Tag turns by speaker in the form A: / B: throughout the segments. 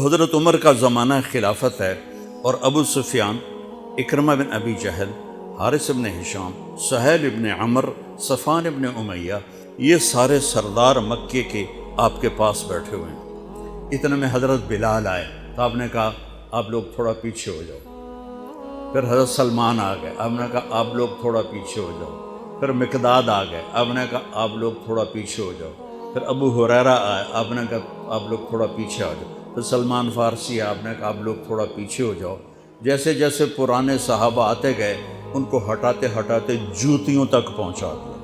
A: حضرت عمر کا زمانہ خلافت ہے اور ابو سفیان، اکرمہ بن ابی جہل، حارث بن ہشام، سہیل بن عمر، صفوان بن امیہ، یہ سارے سردار مکے کے آپ کے پاس بیٹھے ہوئے ہیں۔ اتنے میں حضرت بلال آئے تو آپ نے کہا آپ لوگ تھوڑا پیچھے ہو جاؤ۔ پھر حضرت سلمان آ گئے، آپ نے کہا آپ لوگ تھوڑا پیچھے ہو جاؤ۔ پھر مقداد آ گئے، آپ نے کہا آپ لوگ تھوڑا پیچھے ہو جاؤ۔ پھر ابو ہریرہ آئے، آپ نے کہا آپ لوگ تھوڑا پیچھے آ جاؤ۔ پھر سلمان فارسی ہے، آپ نے کہا آپ لوگ تھوڑا پیچھے ہو جاؤ۔ جیسے جیسے پرانے صحابہ آتے گئے ان کو ہٹاتے ہٹاتے جوتیوں تک پہنچا دیا،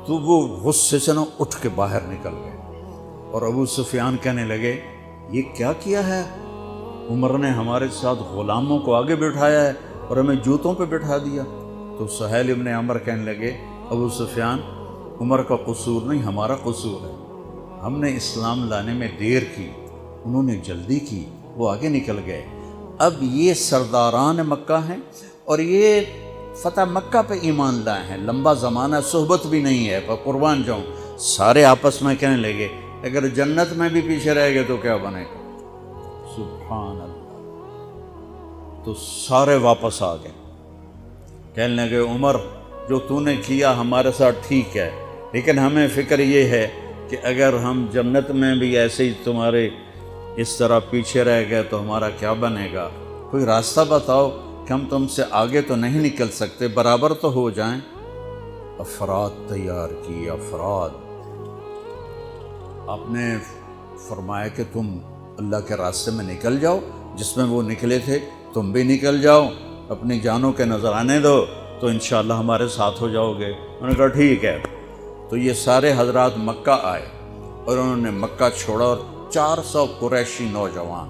A: تو وہ غصے سے اٹھ کے باہر نکل گئے۔ اور ابو سفیان کہنے لگے یہ کیا کیا ہے؟ عمر نے ہمارے ساتھ غلاموں کو آگے بٹھایا ہے اور ہمیں جوتوں پہ بٹھا دیا۔ تو سہیل ابن عمر کہنے لگے ابو سفیان، عمر کا قصور نہیں، ہمارا قصور ہے۔ ہم نے اسلام لانے میں دیر کی، انہوں نے جلدی کی، وہ آگے نکل گئے۔ اب یہ سرداران مکہ ہیں اور یہ فتح مکہ پہ ایمان لائے ہیں، لمبا زمانہ صحبت بھی نہیں ہے، پر قربان جاؤں۔ سارے آپس میں کہنے لگے اگر جنت میں بھی پیچھے رہ گئے تو کیا بنے گا؟ سبحان اللہ۔ تو سارے واپس آ گئے، کہنے لگے عمر جو تو نے کیا ہمارے ساتھ ٹھیک ہے، لیکن ہمیں فکر یہ ہے کہ اگر ہم جنت میں بھی ایسے ہی تمہارے اس طرح پیچھے رہ گئے تو ہمارا کیا بنے گا؟ کوئی راستہ بتاؤ کہ ہم تم سے آگے تو نہیں نکل سکتے، برابر تو ہو جائیں۔ افراد تیار کی، افراد۔ آپ نے فرمایا کہ تم اللہ کے راستے میں نکل جاؤ، جس میں وہ نکلے تھے تم بھی نکل جاؤ، اپنی جانوں کے نذرانے دو تو انشاءاللہ ہمارے ساتھ ہو جاؤ گے۔ انہوں نے کہا ٹھیک ہے۔ تو یہ سارے حضرات مکہ آئے اور انہوں نے مکہ چھوڑا اور 400 قریشی نوجوان،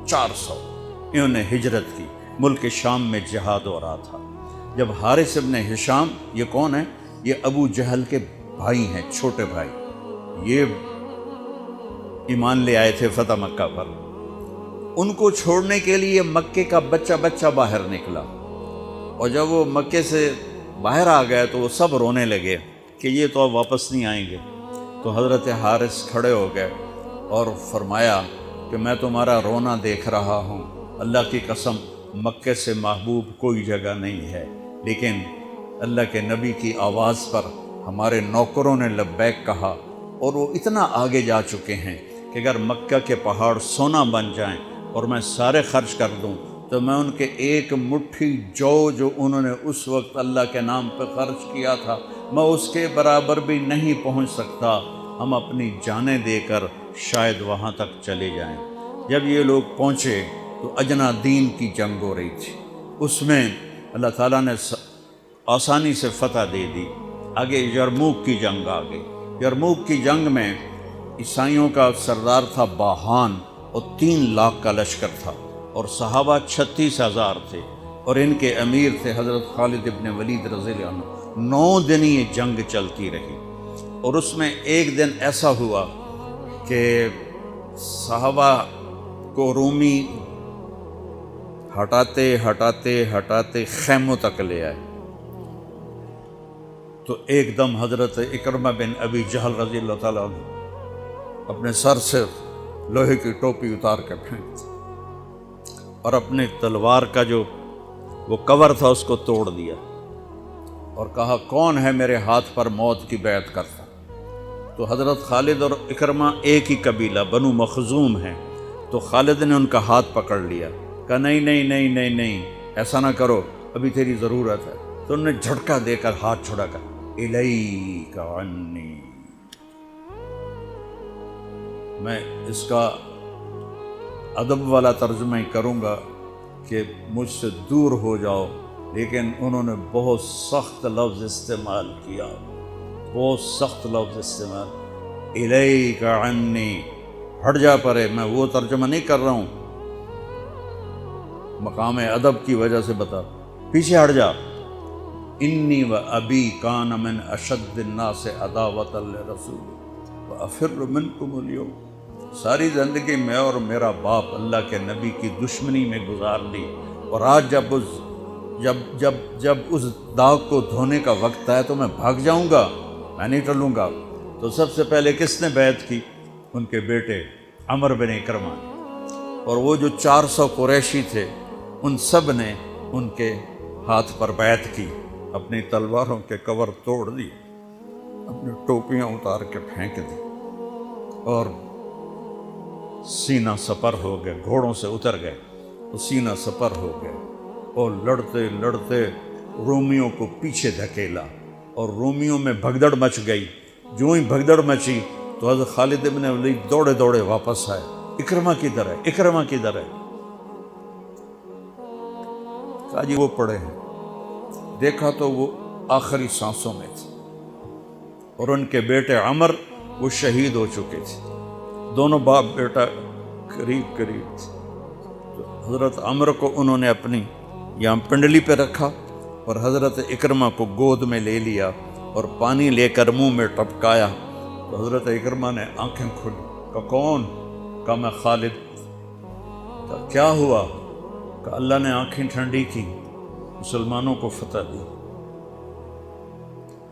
A: 400 انہوں نے ہجرت کی، ملک شام میں جہاد ہو رہا تھا۔ جب حارث ابن ہشام، یہ کون ہے؟ یہ ابو جہل کے بھائی ہیں، چھوٹے بھائی، یہ ایمان لے آئے تھے فتح مکہ پر۔ ان کو چھوڑنے کے لیے مکے کا بچہ بچہ باہر نکلا، اور جب وہ مکے سے باہر آ گئے تو وہ سب رونے لگے کہ یہ تو اب واپس نہیں آئیں گے۔ تو حضرت حارث کھڑے ہو گئے اور فرمایا کہ میں تمہارا رونا دیکھ رہا ہوں، اللہ کی قسم مکے سے محبوب کوئی جگہ نہیں ہے، لیکن اللہ کے نبی کی آواز پر ہمارے نوکروں نے لبیک کہا اور وہ اتنا آگے جا چکے ہیں کہ اگر مکہ کے پہاڑ سونا بن جائیں اور میں سارے خرچ کر دوں تو میں ان کے ایک مٹھی جو انہوں نے اس وقت اللہ کے نام پہ خرچ کیا تھا، میں اس کے برابر بھی نہیں پہنچ سکتا۔ ہم اپنی جانیں دے کر شاید وہاں تک چلے جائیں۔ جب یہ لوگ پہنچے تو اجنا دین کی جنگ ہو رہی تھی، اس میں اللہ تعالیٰ نے آسانی سے فتح دے دی۔ آگے یرموک کی جنگ آ گئی۔ یرموک کی جنگ میں عیسائیوں کا سردار تھا باہان اور 3 لاکھ کا لشکر تھا، اور صحابہ 36,000 تھے، اور ان کے امیر تھے حضرت خالد ابن ولید رضی اللہ عنہ۔ 9 دن یہ جنگ چلتی رہی، اور اس میں ایک دن ایسا ہوا کہ صحابہ کو رومی ہٹاتے ہٹاتے ہٹاتے خیموں تک لے آئے۔ تو ایک دم حضرت اکرمہ بن ابی جہل رضی اللہ تعالیٰ عنہ اپنے سر سے لوہے کی ٹوپی اتار کے پھینک دی اور اپنے تلوار کا جو وہ کور تھا اس کو توڑ دیا، اور کہا کون ہے میرے ہاتھ پر موت کی بیعت کرتا؟ تو حضرت خالد اور اکرمہ ایک ہی قبیلہ بنو مخزوم ہیں، تو خالد نے ان کا ہاتھ پکڑ لیا، کہا نہیں نہیں نہیں نہیں نہیں، ایسا نہ کرو، ابھی تیری ضرورت ہے۔ تو انہوں نے جھٹکا دے کر ہاتھ چھڑا کر الیک عنی، میں اس کا ادب والا ترجمہ ہی کروں گا کہ مجھ سے دور ہو جاؤ، لیکن انہوں نے بہت سخت لفظ استعمال کیا، بہت سخت لفظ استعمال، الیک عنی، ہٹ جا پرے۔ میں وہ ترجمہ نہیں کر رہا ہوں، مقام ادب کی وجہ سے بتا، پیچھے ہٹ جا۔ انی و ابی کان من اشد الناس عداوۃ لرسول وافر منکم اليوم، ساری زندگی میں اور میرا باپ اللہ کے نبی کی دشمنی میں گزار دی، اور آج جب اس داغ کو دھونے کا وقت آئے تو میں بھاگ جاؤں گا، میں نہیں ٹلوں گا۔ تو سب سے پہلے کس نے بیعت کی؟ ان کے بیٹے عمر بن اکرمہ نے، اور وہ جو 400 قریشی تھے ان سب نے ان کے ہاتھ پر بیعت کی، اپنی تلواروں کے کور توڑ دی، اپنی ٹوپیاں اتار کے پھینک دی اور سینہ سپر ہو گئے، گھوڑوں سے اتر گئے تو سینہ سپر ہو گئے اور لڑتے لڑتے رومیوں کو پیچھے دھکیلا اور رومیوں میں بھگدڑ مچ گئی۔ جو ہی بھگدڑ مچی تو حضرت خالد بن ولید دوڑے دوڑے واپس آئے، اکرمہ کدھر ہے، اکرمہ کدھر ہے؟ کہا جی وہ پڑے ہیں۔ دیکھا تو وہ آخری سانسوں میں تھے اور ان کے بیٹے عمر وہ شہید ہو چکے تھے، دونوں باپ بیٹا قریب قریب تھے۔ تو حضرت عمر کو انہوں نے اپنی یہاں پنڈلی پہ رکھا اور حضرت اکرمہ کو گود میں لے لیا اور پانی لے کر منہ میں ٹپکایا تو حضرت اکرمہ نے آنکھیں کھولی۔ کہا کون؟ کہا میں خالد۔ کہا کیا ہوا؟ کہ اللہ نے آنکھیں ٹھنڈی کی، مسلمانوں کو فتح دی۔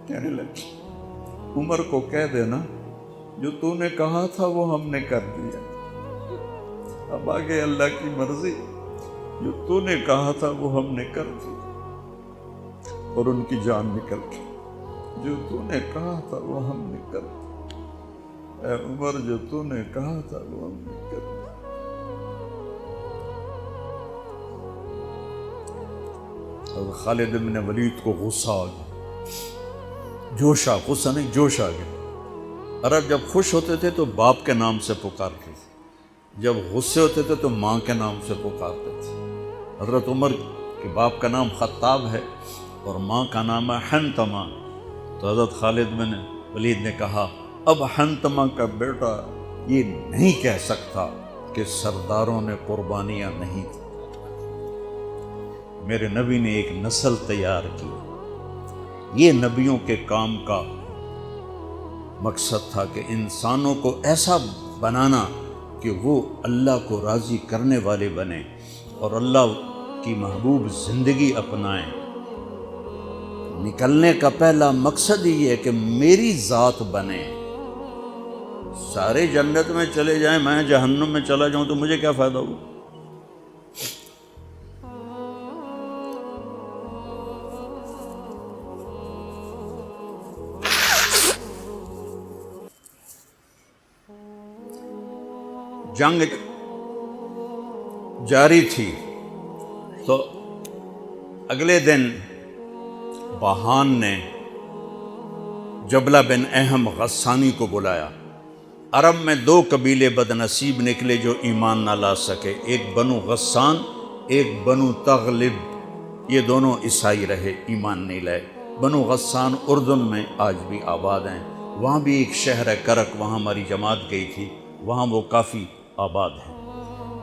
A: کہنے لگے عمر کو کہہ دینا جو تو نے کہا تھا وہ ہم نے کر دیا، اب آگے اللہ کی مرضی، جو تو نے کہا تھا وہ ہم نے کر دیا۔ اور ان کی جان نکل گئی۔ جو تو نے کہا تھا وہ ہم نے کر دیا، اے عمر جو تو نے کہا تھا وہ ہم نے کر دیا۔ اور خالد بن ولید کو غصہ آ گیا، جوش آ، غصہ نہیں جوش آ گیا۔ عرب جب خوش ہوتے تھے تو باپ کے نام سے پکارتے تھے، جب غصے ہوتے تھے تو ماں کے نام سے پکارتے تھے۔ حضرت عمر کے باپ کا نام خطاب ہے اور ماں کا نام ہے حنتمہ، تو حضرت خالد بن ولید نے کہا اب حنتمہ کا بیٹا یہ نہیں کہہ سکتا کہ سرداروں نے قربانیاں نہیں دی۔ میرے نبی نے ایک نسل تیار کی، یہ نبیوں کے کام کا مقصد تھا کہ انسانوں کو ایسا بنانا کہ وہ اللہ کو راضی کرنے والے بنیں اور اللہ کی محبوب زندگی اپنائیں۔ نکلنے کا پہلا مقصد ہی ہے کہ میری ذات بنے۔ سارے جنت میں چلے جائیں، میں جہنم میں چلا جاؤں تو مجھے کیا فائدہ ہو؟ جنگ جاری تھی تو اگلے دن بہان نے جبلہ بن اہم غسانی کو بلایا۔ عرب میں 2 قبیلے بد نصیب نکلے جو ایمان نہ لا سکے، ایک بنو غسان، ایک بنو تغلب، یہ دونوں عیسائی رہے، ایمان نہیں لائے۔ بنو غسان اردن میں آج بھی آباد ہیں، وہاں بھی ایک شہر ہے کرک، وہاں ہماری جماعت گئی تھی، وہاں وہ کافی آباد ہیں۔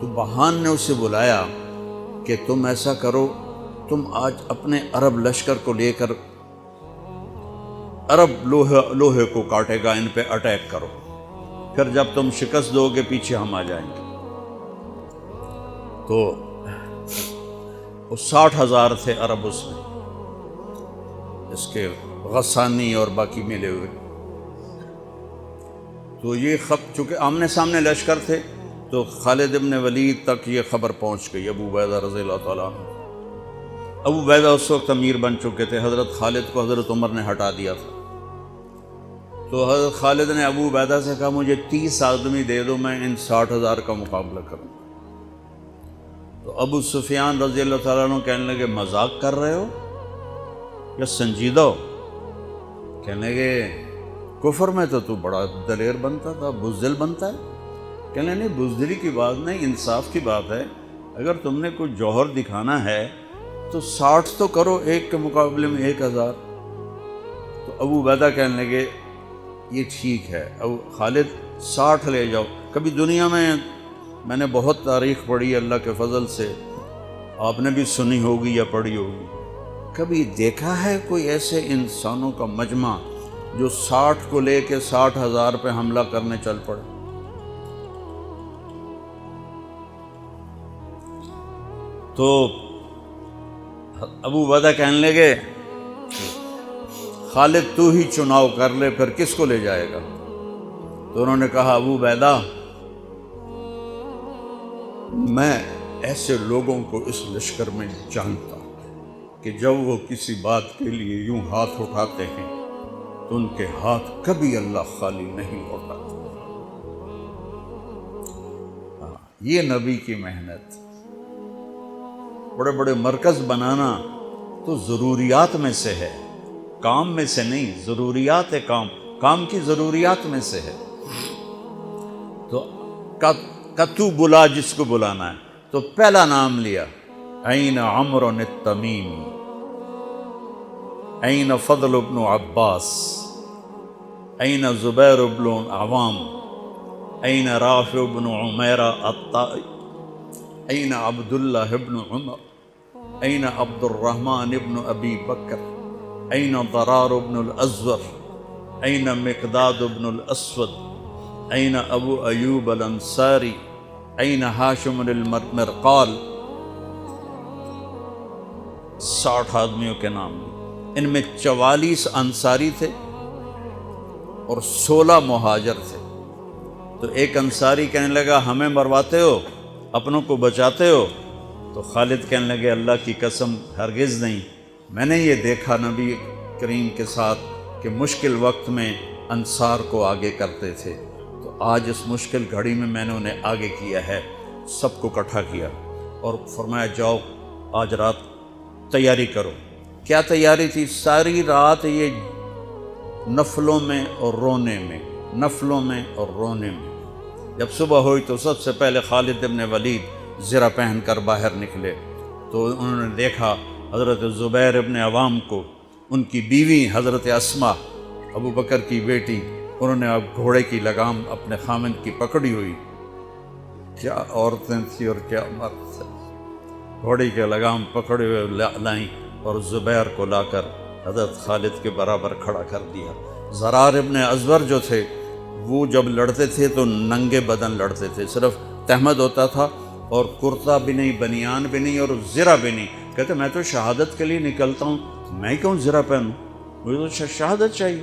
A: تو بہان نے اسے بلایا کہ تم ایسا کرو، تم آج اپنے عرب لشکر کو لے کر عرب لوہے کو کاٹے گا، ان پہ اٹیک کرو، پھر جب تم شکست دو گے پیچھے ہم آ جائیں گے۔ تو وہ 60,000 تھے عرب اس میں، اس کے غسانی اور باقی ملے ہوئے۔ تو یہ چونکہ آمنے سامنے لشکر تھے تو خالد بن ولید تک یہ خبر پہنچ گئی، ابو عبیدہ رضی اللہ تعالیٰ عنہ۔ ابو عبیدہ اس وقت امیر بن چکے تھے، حضرت خالد کو حضرت عمر نے ہٹا دیا تھا۔ تو حضرت خالد نے ابو عبیدہ سے کہا مجھے 30 آدمی دے دو، میں ان 60,000 کا مقابلہ کروں۔ تو ابو سفیان رضی اللہ تعالیٰ عنہ کہنے لگے مذاق کر رہے ہو یا سنجیدہ ہو؟ کہنے لگے کفر میں تو بڑا دلیر بنتا تھا، بزدل بنتا ہے۔ کہنے نہیں، بزدلی کی بات نہیں، انصاف کی بات ہے۔ اگر تم نے کوئی جوہر دکھانا ہے تو 60 تو کرو، ایک کے مقابلے میں 1000۔ تو ابو عبیدہ کہنے لگے یہ ٹھیک ہے، اب خالد 60 لے جاؤ۔ کبھی دنیا میں نے بہت تاریخ پڑھی اللہ کے فضل سے، آپ نے بھی سنی ہوگی یا پڑھی ہوگی، کبھی دیکھا ہے کوئی ایسے انسانوں کا مجمع جو 60 کو لے کے 60,000 پہ حملہ کرنے چل پڑے؟ تو ابو عبیدہ کہنے لگے خالد تو ہی چناؤ کر لے، پھر کس کو لے جائے گا؟ تو انہوں نے کہا ابو عبیدہ میں ایسے لوگوں کو اس لشکر میں جانتا ہوں کہ جب وہ کسی بات کے لیے یوں ہاتھ اٹھاتے ہیں تو ان کے ہاتھ کبھی اللہ خالی نہیں لوٹاتے۔ یہ نبی کی محنت۔ بڑے بڑے مرکز بنانا تو ضروریات میں سے ہے، کام میں سے نہیں، ضروریات ہے، کام کی ضروریات میں سے ہے۔ تو تو بلا جس کو بلانا ہے، تو پہلا نام لیا، این عمرو التمیمی، این فضل بن عباس، این زبیر بن عوام، این رافع بن عمیرہ الطائی، این عبداللہ بن عمر، این عبد الرحمن بن ابی بکر، این ضرار بن الازور، این مقداد بن الاسود، این ابو ایوب الانصاری، این ہاشم المرقال۔ 60 آدمیوں کے نام، ان میں 44 انصاری تھے اور 16 مہاجر تھے۔ تو ایک انصاری کہنے لگا ہمیں مرواتے ہو، اپنوں کو بچاتے ہو؟ تو خالد کہنے لگے اللہ کی قسم ہرگز نہیں، میں نے یہ دیکھا نبی کریم کے ساتھ کہ مشکل وقت میں انصار کو آگے کرتے تھے، تو آج اس مشکل گھڑی میں نے انہیں آگے کیا ہے۔ سب کو اکٹھا کیا اور فرمایا جاؤ آج رات تیاری کرو۔ کیا تیاری تھی؟ ساری رات یہ نفلوں میں اور رونے میں، نفلوں میں اور رونے میں۔ جب صبح ہوئی تو سب سے پہلے خالد بن ولید زرہ پہن کر باہر نکلے، تو انہوں نے دیکھا حضرت زبیر بن عوام کو، ان کی بیوی حضرت اسماء ابو بکر کی بیٹی، انہوں نے اب گھوڑے کی لگام اپنے خامند کی پکڑی ہوئی۔ کیا عورتیں تھیں اور کیا مرد تھے، گھوڑے کی لگام پکڑے ہوئے لائیں اور زبیر کو لا کر حضرت خالد کے برابر کھڑا کر دیا۔ ضرار ابن ازور جو تھے وہ جب لڑتے تھے تو ننگے بدن لڑتے تھے، صرف تہمد ہوتا تھا اور کرتا بھی نہیں، بنیان بھی نہیں اور زرہ بھی نہیں۔ کہتے میں تو شہادت کے لیے نکلتا ہوں، میں کیوں زرہ پہنوں، مجھے تو شہادت چاہیے۔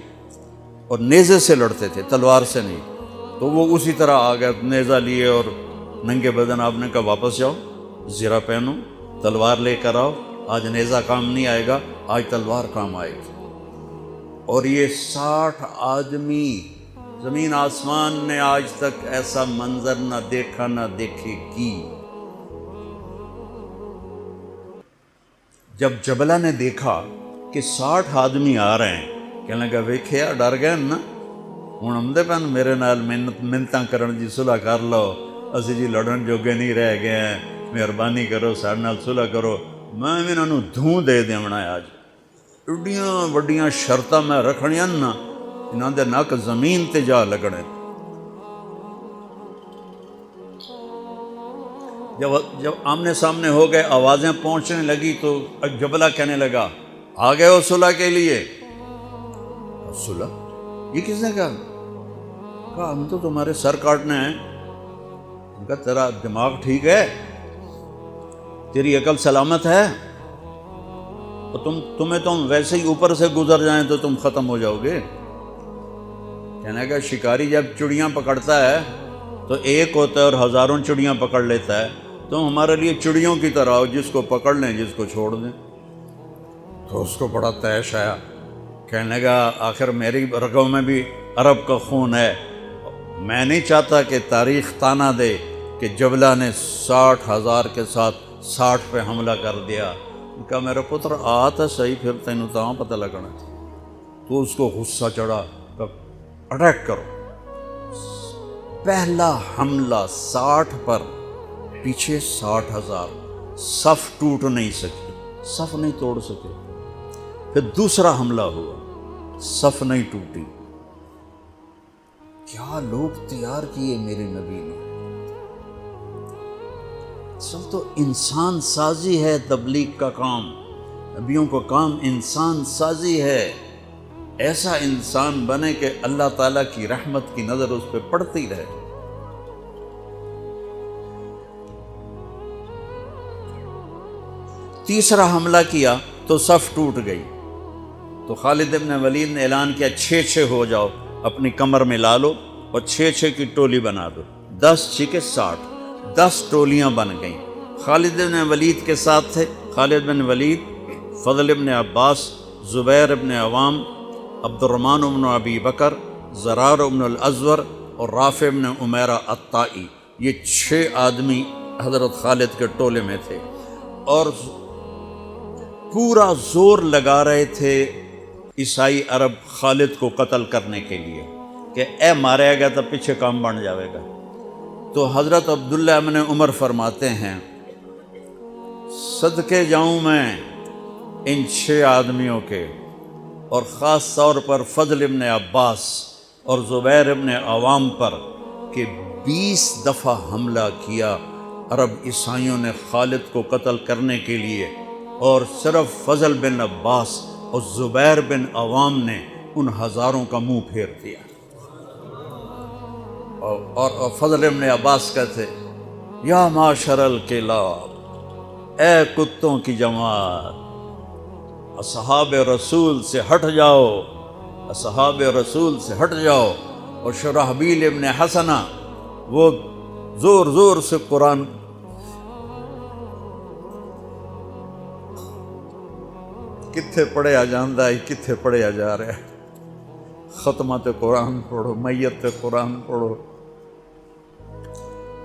A: اور نیزے سے لڑتے تھے، تلوار سے نہیں۔ تو وہ اسی طرح آ گئے، نیزہ لیے اور ننگے بدن۔ آپ نے کہا واپس جاؤ، زرہ پہنو، تلوار لے کر آؤ، آج نیزہ کام نہیں آئے گا، آج تلوار کام آئے گی۔ اور یہ 60 آدمی، زمین آسمان نے آج تک ایسا منظر نہ دیکھا نہ دیکھے گی۔ جب جبلہ نے دیکھا کہ 60 آدمی آ رہے ہیں، کہنے لگا ویکھیا ڈر گئے نا، ہن آمدے پن میرے نال منتاں کرن جی صلح کر لو، اسی جی لڑن جوگے نہیں رہ گئے ہیں، مہربانی کرو ساڈے نال صلح کرو، میں انہاں نوں دھوں دے دیونا ہے۔ آج ایڈیاں وڈیاں شرطاں میں رکھنیاں نا، انہاں دے نک زمین تے جا لگنے۔ جب آمنے سامنے ہو گئے، آوازیں پہنچنے لگی تو جبلہ کہنے لگا آ گئے ہو صلح کے لیے؟ صلح؟ یہ کس نے کہا؟ کہا ہم تو تمہارے سر کاٹنے ہیں۔ کہا تیرا دماغ ٹھیک ہے؟ تیری عقل سلامت ہے؟ تمہیں تم ویسے ہی اوپر سے گزر جائیں تو تم ختم ہو جاؤ گے۔ کہنے کا شکاری جب چڑیاں پکڑتا ہے تو ایک ہوتا ہے اور ہزاروں چڑیاں پکڑ لیتا ہے، تم ہمارے لیے چڑیوں کی طرح ہو، جس کو پکڑ لیں جس کو چھوڑ دیں۔ تو اس کو بڑا طیش آیا، کہنے لگا آخر میری رگوں میں بھی عرب کا خون ہے، میں نہیں چاہتا کہ تاریخ تانا دے کہ جبلہ نے 60,000 کے ساتھ 60 پہ حملہ کر دیا۔ کہا میرا پتر آ تو صحیح، پھر تینوں تاں پتہ لگنا۔ تو اس کو غصہ چڑھا، اٹیک کرو۔ پہلا حملہ 60 پر، پیچھے 60,000، صف ٹوٹ نہیں سکی، صف نہیں توڑ سکے۔ پھر دوسرا حملہ ہوا، صف نہیں ٹوٹی۔ کیا لوگ تیار کیے میرے نبی نے۔ اصل تو انسان سازی ہے تبلیغ کا کام، نبیوں کا کام انسان سازی ہے۔ ایسا انسان بنے کہ اللہ تعالیٰ کی رحمت کی نظر اس پہ پڑتی رہے۔ تیسرا حملہ کیا تو صف ٹوٹ گئی، تو خالد بن ولید نے اعلان کیا 6 ہو جاؤ، اپنی کمر میں لا لو اور 6 کی ٹولی بنا دو، 10 6 60۔ 10 ٹولیاں بن گئیں۔ خالد بن ولید کے ساتھ تھے خالد بن ولید، فضل بن عباس، زبیر بن عوام، عبد الرحمن بن ابی بکر، زرار بن الازور اور رافع بن عمیرہ الطائی۔ یہ 6 آدمی حضرت خالد کے ٹولے میں تھے، اور پورا زور لگا رہے تھے عیسائی عرب خالد کو قتل کرنے کے لیے کہ اے مارے گا تو پیچھے کام بن جاوے گا۔ تو حضرت عبداللہ ابن عمر فرماتے ہیں صدقے جاؤں میں ان 6 آدمیوں کے، اور خاص طور پر فضل ابن عباس اور زبیر ابن عوام پر، کہ 20 دفعہ حملہ کیا عرب عیسائیوں نے خالد کو قتل کرنے کے لیے، اور صرف فضل بن عباس اور زبیر بن عوام نے ان ہزاروں کا منہ پھیر دیا۔ اور فضل بن عباس کہتے یا معاشر الکلاب، اے کتوں کی جماعت، اصحاب رسول سے ہٹ جاؤ، اصحاب رسول سے ہٹ جاؤ۔ اور شرحبیل ابن حسنہ وہ زور زور سے قرآن کتھے پڑھیا جاندہ ہے، کتھے پڑھیا جا رہا ہے، ختمات قرآن پڑھو، میت قرآن پڑھو،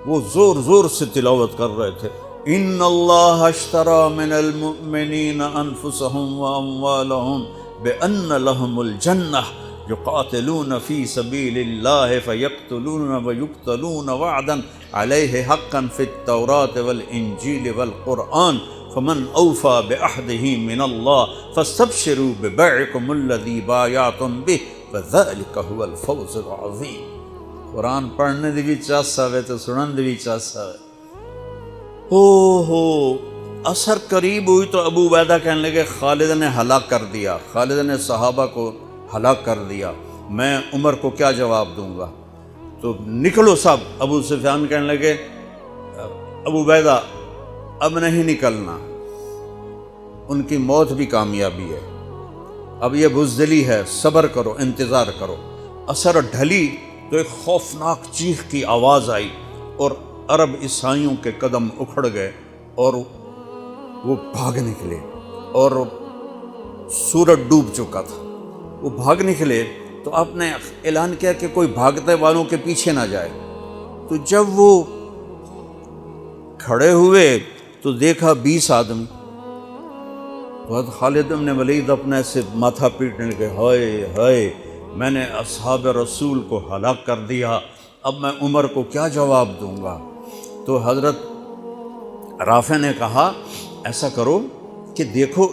A: وہ زور زور سے تلاوت کر رہے تھے۔ ان اللہ اشترى من المؤمنین انفسهم واموالهم بان لهم الجنہ یقاتلون فی سبیل اللہ فیقتلون ویقتلون وعدا علیہ حقا فی التوراۃ والانجیل والقرآن فمن اوفى بعہدہ من اللہ فاستبشروا ببیعکم الذی بایعتم بہ وذلک هو الفوز العظیم۔ قرآن پڑھنے دی بھی چاسا ہے تو سنن دی بھی چاسا ہے۔ اثر قریب ہوئی تو ابو عبیدہ کہنے لگے خالد نے ہلاک کر دیا، خالد نے صحابہ کو ہلاک کر دیا، میں عمر کو کیا جواب دوں گا؟ تو نکلو سب۔ ابو سفیان کہنے لگے ابو عبیدہ اب نہیں نکلنا، ان کی موت بھی کامیابی ہے، اب یہ بزدلی ہے، صبر کرو، انتظار کرو۔ اثر ڈھلی تو ایک خوفناک چیخ کی آواز آئی، اور عرب عیسائیوں کے قدم اکھڑ گئے اور وہ بھاگ نکلے، اور سورج ڈوب چکا تھا، وہ بھاگ نکلے۔ تو آپ نے اعلان کیا کہ کوئی بھاگتے والوں کے پیچھے نہ جائے۔ تو جب وہ کھڑے ہوئے تو دیکھا 20 آدمی۔ تو خالد بن ولید اپنے سے ماتھا پیٹنے لگے، ہائے ہائے، میں نے اصحاب رسول کو ہلاک کر دیا، اب میں عمر کو کیا جواب دوں گا؟ تو حضرت رافع نے کہا ایسا کرو کہ دیکھو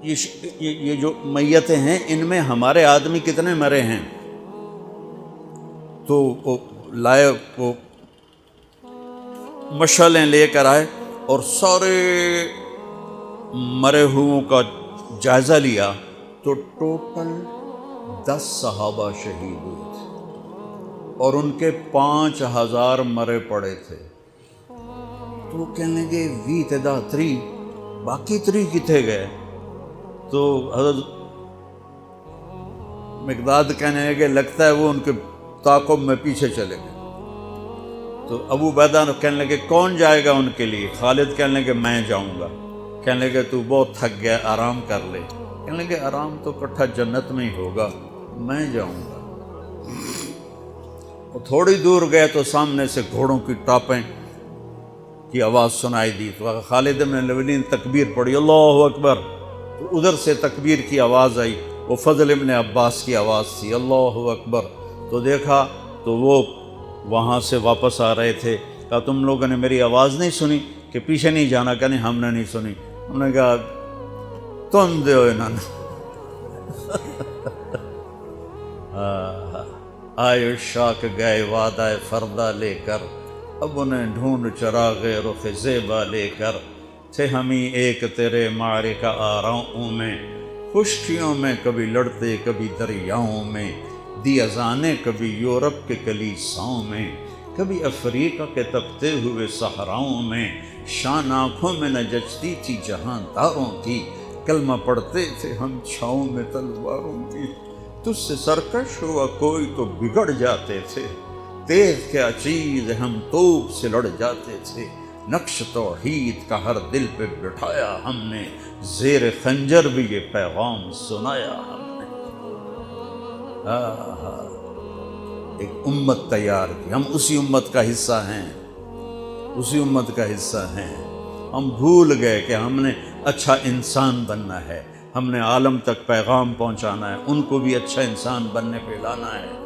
A: یہ جو میتیں ہیں ان میں ہمارے آدمی کتنے مرے ہیں؟ تو وہ لائے، وہ مشعلیں لے کر آئے اور سارے مرے ہوئوں کا جائزہ لیا، تو ٹوٹل 10 صحابہ شہید ہوئے تھے، اور ان کے 5000 مرے پڑے تھے۔ تو وہ کہنے لگے وی تدا 3، باقی 3 کتنے گئے؟ تو حضرت مقداد کہنے لگے لگتا ہے وہ ان کے تعاقب میں پیچھے چلے گئے۔ تو ابو عبیدہ کہنے لگے کون جائے گا ان کے لیے؟ خالد کہنے لگے میں جاؤں گا۔ کہنے لگے تو بہت تھک گیا، آرام کر لے۔ کہنے لگے آرام تو کٹھا جنت میں ہی ہوگا، میں جاؤں گا۔ وہ تھوڑی دور گئے تو سامنے سے گھوڑوں کی ٹاپیں کی آواز سنائی دی، تو خالد بن ولید نے تکبیر پڑھی، اللہ اکبر۔ تو ادھر سے تکبیر کی آواز آئی، وہ فضل ابن عباس کی آواز تھی، اللہ اکبر۔ تو دیکھا تو وہ وہاں سے واپس آ رہے تھے۔ کہا تم لوگوں نے میری آواز نہیں سنی کہ پیچھے نہیں جانا؟ کہ نہیں ہم نے نہیں سنی۔ ہم نے کہا تم دے انہوں نے آئے شاک گئے وعدہ فردہ لے کر، اب انہیں ڈھونڈ چراغ رخ زیبا لے کر، تھے ہمیں ایک تیرے معرکہ آراؤں میں، خشکیوں میں کبھی لڑتے کبھی دریاؤں میں، دی اذانیں کبھی یورپ کے کلیساؤں میں، کبھی افریقہ کے تپتے ہوئے صحراؤں میں، شان آنکھوں میں نہ جچتی تھی جہاں تاروں کی، کلمہ پڑھتے تھے ہم چھاؤں میں تلواروں کی، تجھ سے سرکش ہوا کوئی تو بگڑ جاتے تھے، تیغ کے عچیز ہم توپ سے لڑ جاتے تھے، نقش توحید کا ہر دل پہ بٹھایا ہم نے، زیر خنجر بھی یہ پیغام سنایا ہم نے۔ ایک امت تیار کی، ہم اسی امت کا حصہ ہیں، اسی امت کا حصہ ہیں۔ ہم بھول گئے کہ ہم نے اچھا انسان بننا ہے، ہم نے عالم تک پیغام پہنچانا ہے، ان کو بھی اچھا انسان بننے پہ لانا ہے۔